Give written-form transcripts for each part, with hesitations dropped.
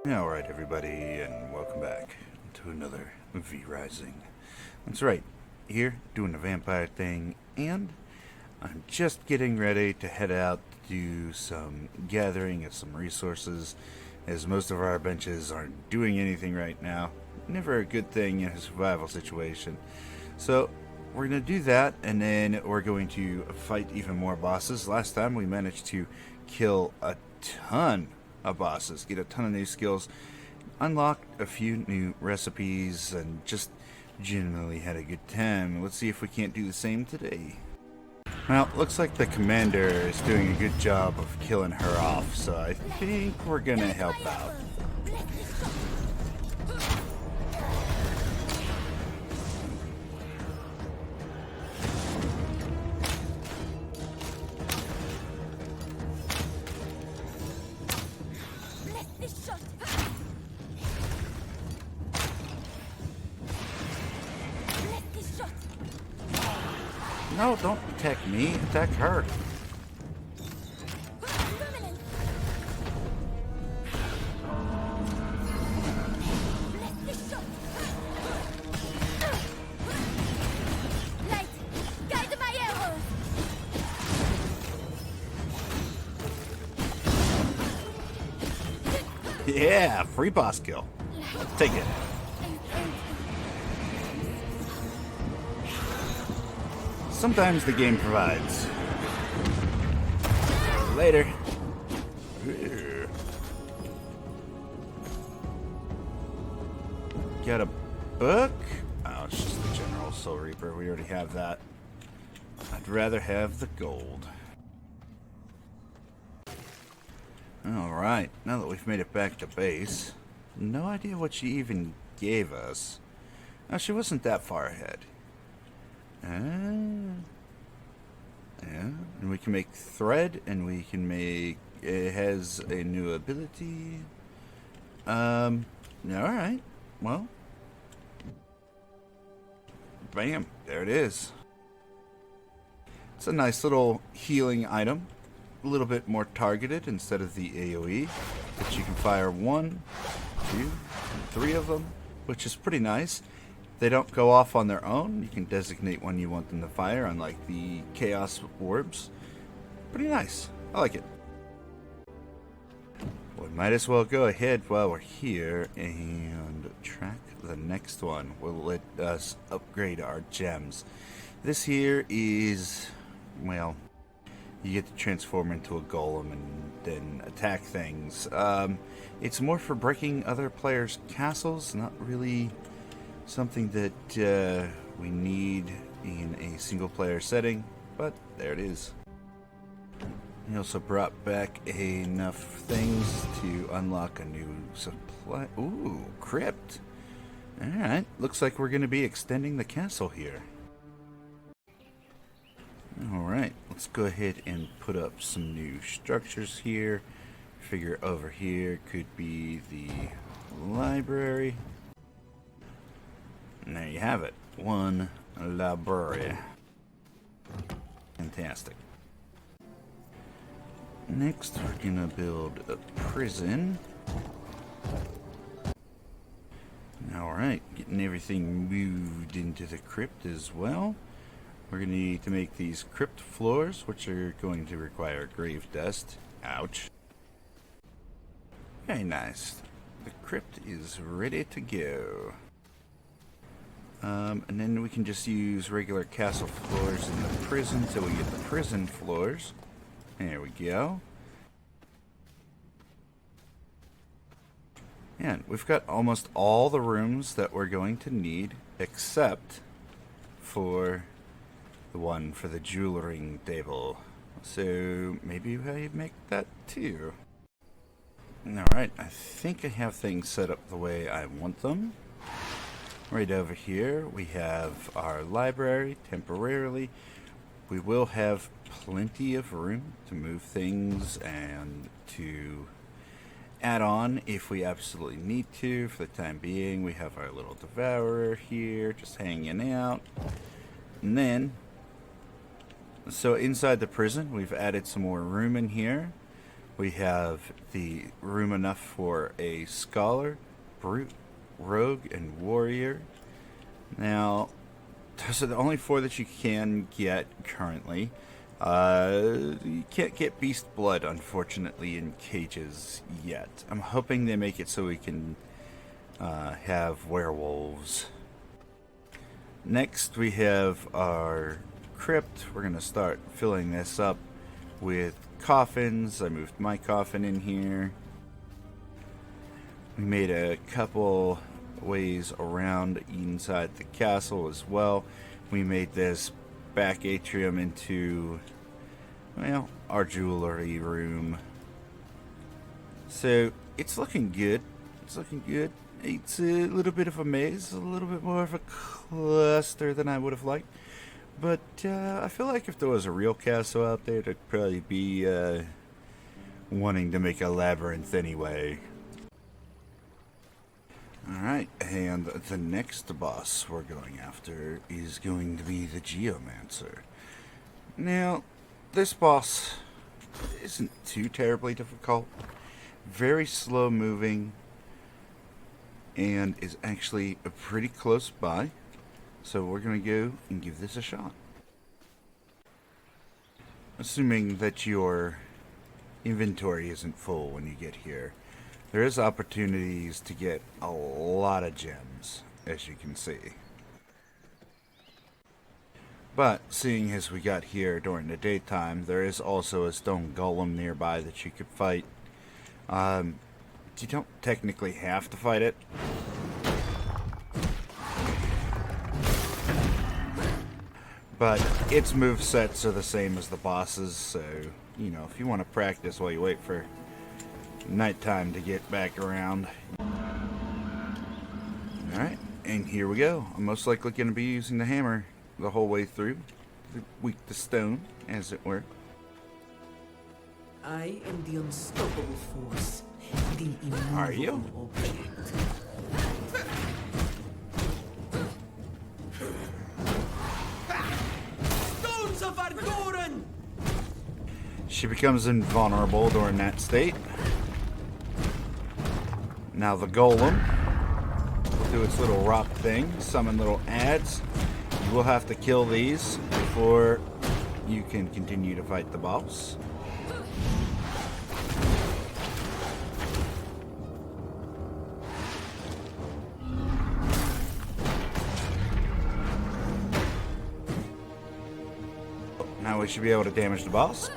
Alright everybody, and welcome back to another V Rising. That's right, here doing the vampire thing, and I'm just getting ready to head out to do some gathering of some resources, as most of our benches aren't doing anything right now. Never a good thing in a survival situation. So we're going to do that, and then we're going to fight even more bosses. Last time we managed to kill a ton of bosses, get a ton of new skills, unlock a few new recipes, and just generally had a good time. Let's see if we can't do the same today. Well, looks like the commander is doing a good job of killing her off, so I think we're gonna help out. No, don't attack me, attack her. Yeah, free boss kill. Take it. Sometimes the game provides. Later. Got a book? Oh, it's just the General Soul Reaper. We already have that. I'd rather have the gold. Alright, now that we've made it back to base, no idea what she even gave us. Oh, she wasn't that far ahead. Yeah, and we can make thread, and we can make, it has a new ability. Alright, well, bam, there it is. It's a nice little healing item, a little bit more targeted instead of the AoE, but you can fire 1, 2, 3 of them, which is pretty nice. They don't go off on their own. You can designate when you want them to fire, unlike the Chaos Orbs. Pretty nice. I like it. We might as well go ahead while we're here and track the next one. Will let us upgrade our gems. This here is, well, you get to transform into a golem and then attack things. It's more for breaking other players' castles, not really something that we need in a single player setting, but there it is. He also brought back enough things to unlock a new supply. Ooh, crypt. Alright, looks like we're going to be extending the castle here. Alright, let's go ahead and put up some new structures here. Figure over here could be the library. And there you have it. One library. Fantastic. Next, we're gonna build a prison. Alright, getting everything moved into the crypt as well. We're gonna need to make these crypt floors, which are going to require grave dust. Ouch. Very nice. The crypt is ready to go. And then we can just use regular castle floors in the prison till we get the prison floors. There we go. And we've got almost all the rooms that we're going to need, except for the one for the jewelry table. So maybe I make that too. Alright, I think I have things set up the way I want them. Right over here we have our library temporarily. We will have plenty of room to move things and to add on if we absolutely need to. For the time being, we have our little devourer here just hanging out. And then, so inside the prison we've added some more room in here. We have the room enough for a scholar, brute, rogue, and warrior. Now, those are the only 4 that you can get currently. You can't get beast blood, unfortunately, in cages yet. I'm hoping they make it so we can have werewolves. Next, we have our crypt. We're going to start filling this up with coffins. I moved my coffin in here. We made a couple ways around inside the castle as well. We made this back atrium into, well, our jewelry room. So it's looking good. It's looking good. It's a little bit of a maze, a little bit more of a cluster than I would have liked. But I feel like if there was a real castle out there, there'd probably be wanting to make a labyrinth anyway. Alright, and the next boss we're going after is going to be the Geomancer. Now, this boss isn't too terribly difficult. Very slow moving. And is actually pretty close by. So we're going to go and give this a shot. Assuming that your inventory isn't full when you get here, there is opportunities to get a lot of gems, as you can see. But seeing as we got here during the daytime, there is also a stone golem nearby that you could fight. You don't technically have to fight it. But its movesets are the same as the bosses, so, you know, if you want to practice while you wait for nighttime to get back around. Alright, and here we go. I'm most likely going to be using the hammer the whole way through. Weak the stone, as it were. I am the unstoppable force. The Are you? immovable object. Stones of Valkurm! She becomes invulnerable during that state. Now the golem will do its little rock thing, summon little adds. You will have to kill these before you can continue to fight the boss. Now we should be able to damage the boss.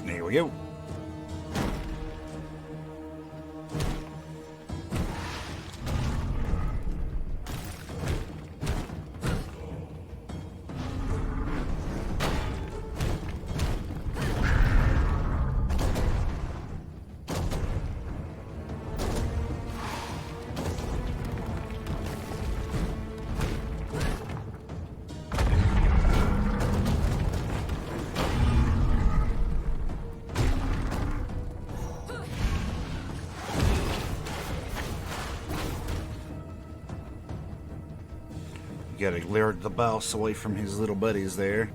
Here we go. Gotta lure the boss away from his little buddies there.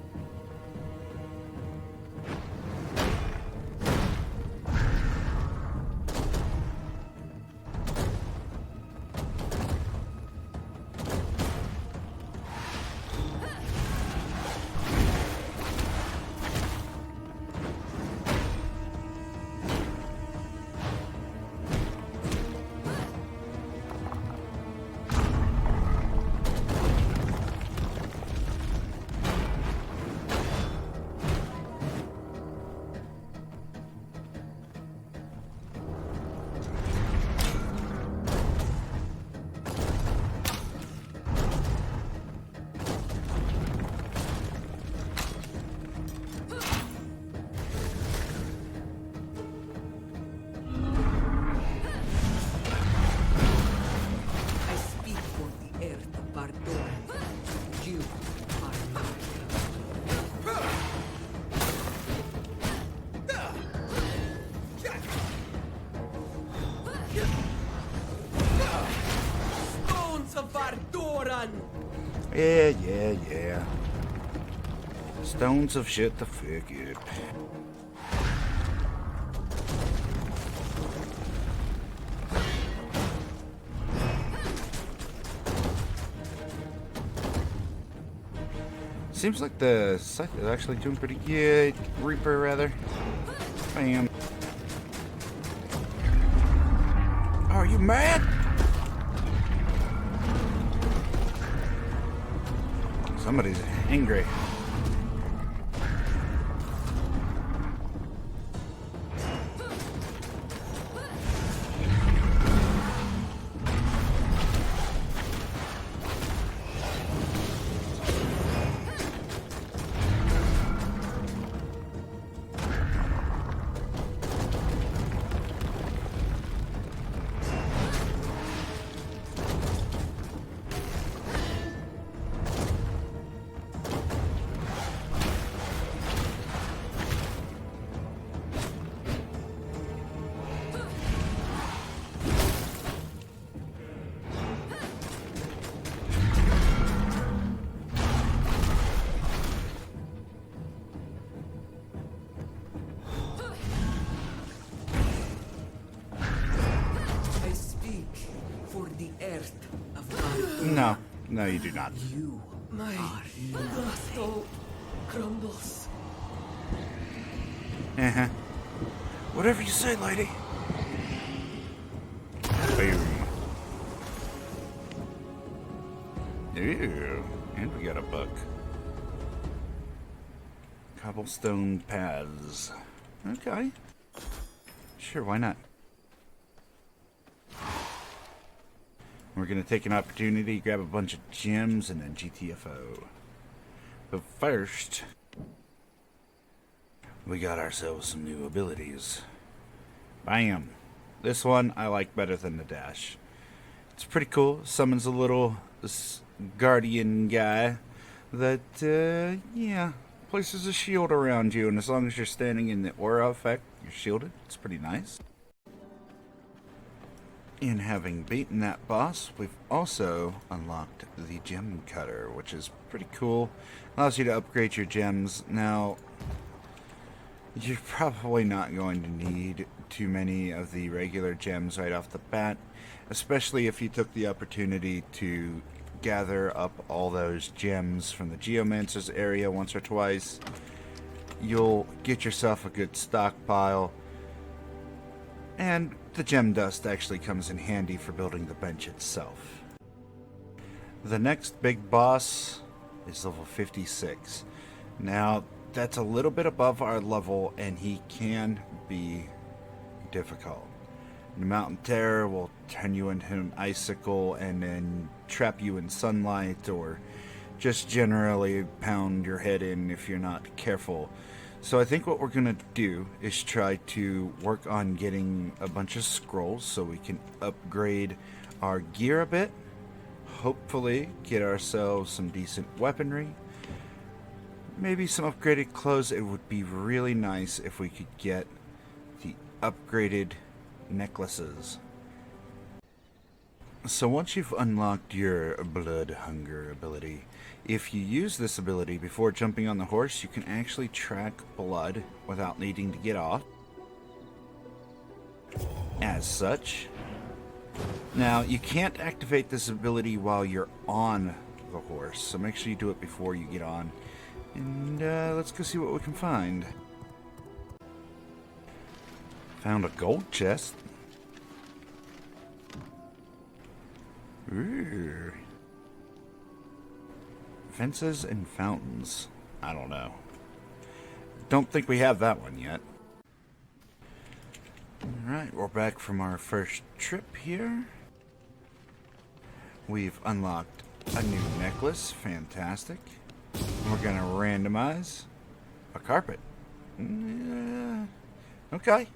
Yeah. Stones of shit to forget. Seems like the scythe is actually doing pretty good. Reaper, rather. Bam. Are you mad? Somebody's angry. I speak for the earth of Valkurm. No, you do not. You, my soul crumbles. Uh-huh. Whatever you say, lady. Boom. Ew. And we got a book. Cobblestone paths. Okay. Sure, why not? We're going to take an opportunity, grab a bunch of gems, and then GTFO. But first, we got ourselves some new abilities. Bam! This one I like better than the dash. It's pretty cool. Summons a little guardian guy that, yeah, places a shield around you, and as long as you're standing in the aura effect, you're shielded. It's pretty nice. In having beaten that boss, we've also unlocked the gem cutter, which is pretty cool. Allows you to upgrade your gems. Now, you're probably not going to need too many of the regular gems right off the bat, especially if you took the opportunity to gather up all those gems from the Geomancer's area once or twice. You'll get yourself a good stockpile, and the gem dust actually comes in handy for building the bench itself. The next big boss is level 56. Now, that's a little bit above our level, and he can be difficult. The Mountain Terror will turn you into an icicle and then trap you in sunlight, or just generally pound your head in if you're not careful. So I think what we're going to do is try to work on getting a bunch of scrolls so we can upgrade our gear a bit. Hopefully get ourselves some decent weaponry. Maybe some upgraded clothes. It would be really nice if we could get the upgraded necklaces. So once you've unlocked your blood hunger ability, if you use this ability before jumping on the horse, you can actually track blood without needing to get off. As such. Now, you can't activate this ability while you're on the horse, so make sure you do it before you get on. And let's go see what we can find. Found a gold chest. Ooh. Fences and fountains. I don't know. Don't think we have that one yet. Alright, we're back from our first trip here. We've unlocked a new necklace. Fantastic. We're going to randomize a carpet. Okay.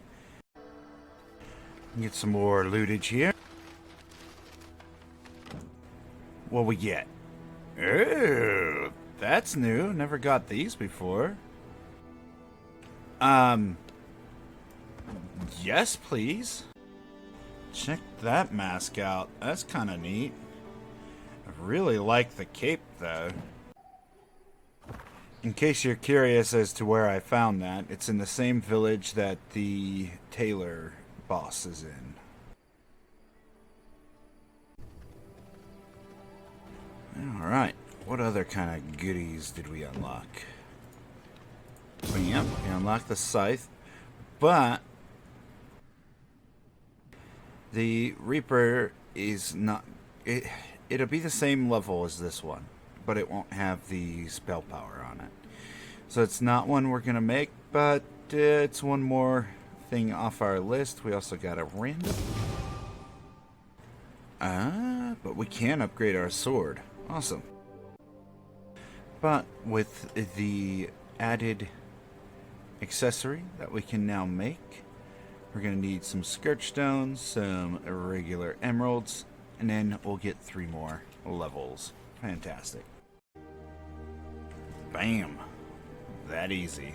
Get some more lootage here. What we get? Oh, that's new. Never got these before. Yes, please. Check that mask out. That's kind of neat. I really like the cape, though. In case you're curious as to where I found that, it's in the same village that the tailor boss is in. Alright, what other kind of goodies did we unlock? Yep, we unlocked the scythe, but the Reaper is not... It'll be the same level as this one, but it won't have the spell power on it. So it's not one we're going to make, but it's one more thing off our list. We also got a random. But we can upgrade our sword. Awesome. But with the added accessory that we can now make, we're going to need some scourge stones, some irregular emeralds, and then we'll get 3 more levels. Fantastic. Bam. That easy.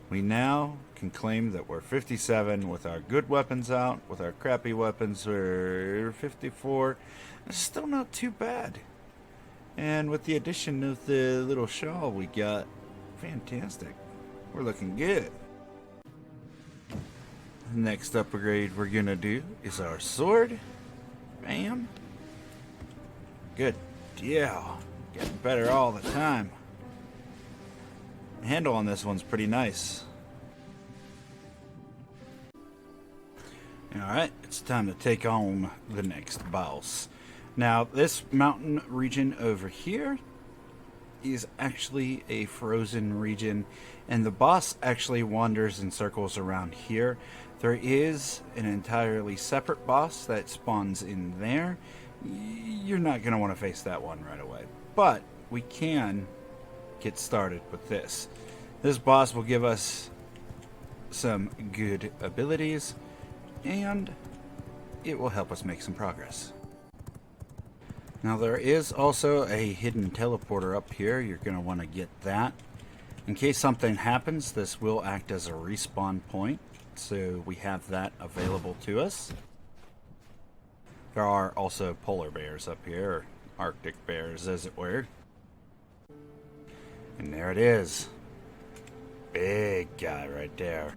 We now can claim that we're 57 with our good weapons out. With our crappy weapons, we're 54. It's still not too bad. And with the addition of the little shawl we got, fantastic. We're looking good. Next upgrade we're gonna do is our sword. Bam. Good deal. Getting better all the time. The handle on this one's pretty nice. Alright, it's time to take on the next boss. Now, this mountain region over here is actually a frozen region, and the boss actually wanders in circles around here. There is an entirely separate boss that spawns in there. You're not going to want to face that one right away, but we can get started with this. This boss will give us some good abilities, and it will help us make some progress. Now, there is also a hidden teleporter up here. You're going to want to get that. In case something happens, this will act as a respawn point, so we have that available to us. There are also polar bears up here, or Arctic bears as it were. And there it is. Big guy right there.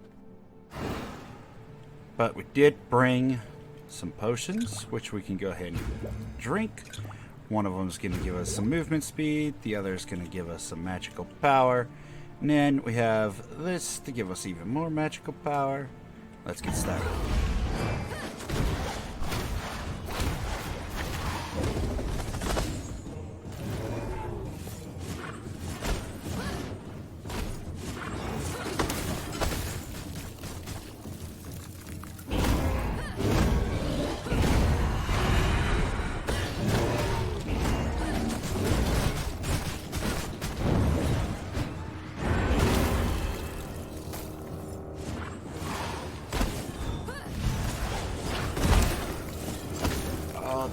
But we did bring some potions, which we can go ahead and drink. One of them is going to give us some movement speed. The other is going to give us some magical power. And then we have this to give us even more magical power. Let's get started.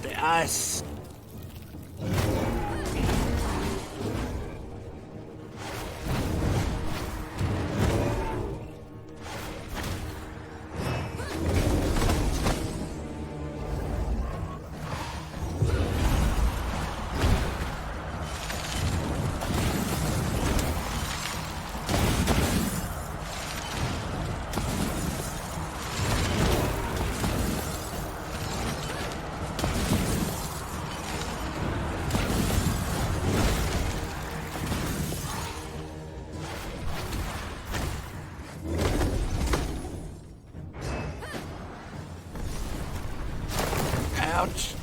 The ice. Ouch.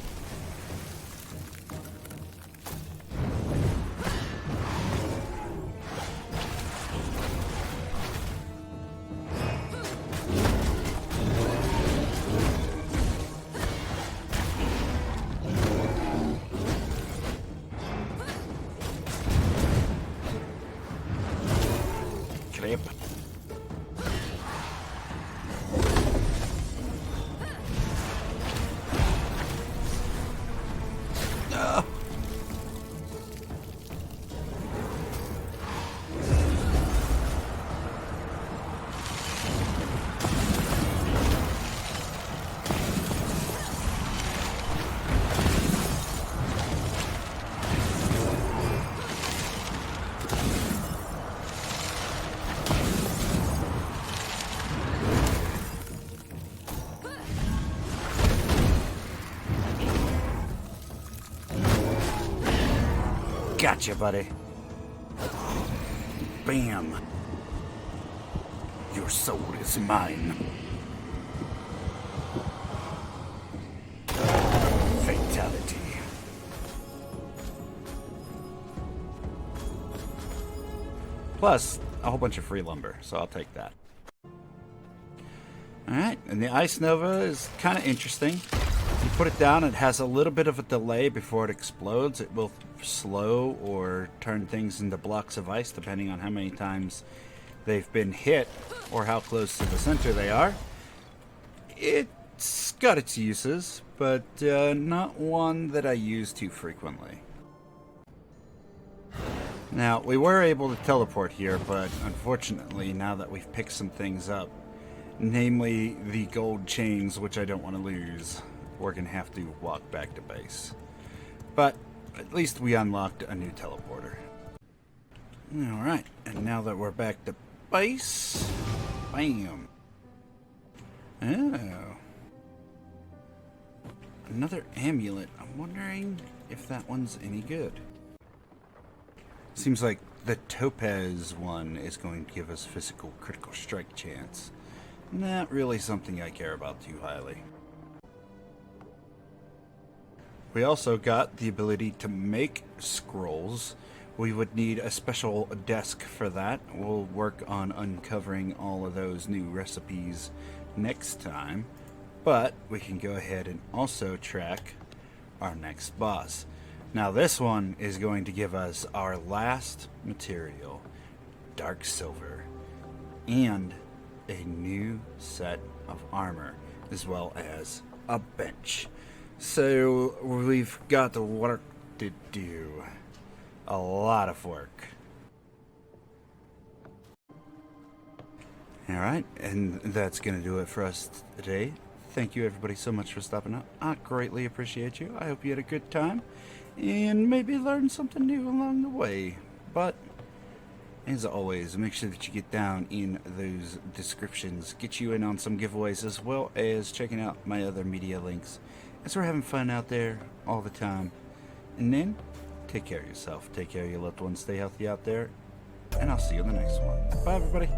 Crap. Gotcha, buddy. Bam. Your soul is mine. Fatality. Plus, a whole bunch of free lumber, so I'll take that. Alright, and the Ice Nova is kind of interesting. You put it down, it has a little bit of a delay before it explodes. It will slow or turn things into blocks of ice depending on how many times they've been hit or how close to the center they are. It's got its uses, but not one that I use too frequently. Now, we were able to teleport here, but unfortunately, now that we've picked some things up, namely the gold chains, which I don't want to lose, we're going to have to walk back to base. But at least we unlocked a new teleporter. Alright, and now that we're back to base, bam. Oh. Another amulet. I'm wondering if that one's any good. Seems like the topaz one is going to give us physical critical strike chance. Not really something I care about too highly. We also got the ability to make scrolls. We would need a special desk for that. We'll work on uncovering all of those new recipes next time. But we can go ahead and also track our next boss. Now this one is going to give us our last material, dark silver, and a new set of armor, as well as a bench. So we've got the work to do. A lot of work. Alright, and that's going to do it for us today. Thank you everybody so much for stopping up. I greatly appreciate you. I hope you had a good time and maybe learned something new along the way. But as always, make sure that you get down in those descriptions, get you in on some giveaways, as well as checking out my other media links, as we're having fun out there all the time. And then, take care of yourself, take care of your loved ones, stay healthy out there, and I'll see you in the next one. Bye everybody.